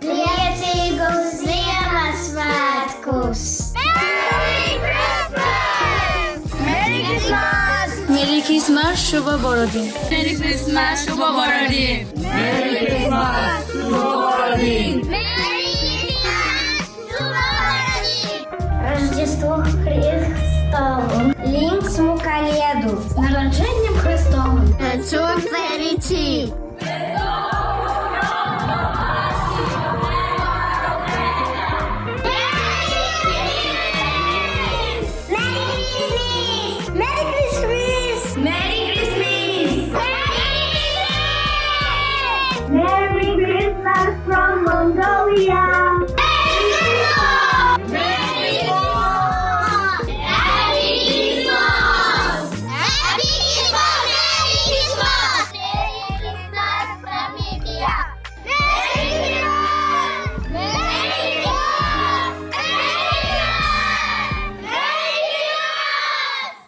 Priecīgus Ziemassvētkus! Merry Christmas শুভ বড়দিন। Merry Christmas শুভ বড়দিন। Merry Christmas শুভ বড়দিন। Рождество Христово! Linksmu kalėdų! С народженням Христовим! Цур Феріці!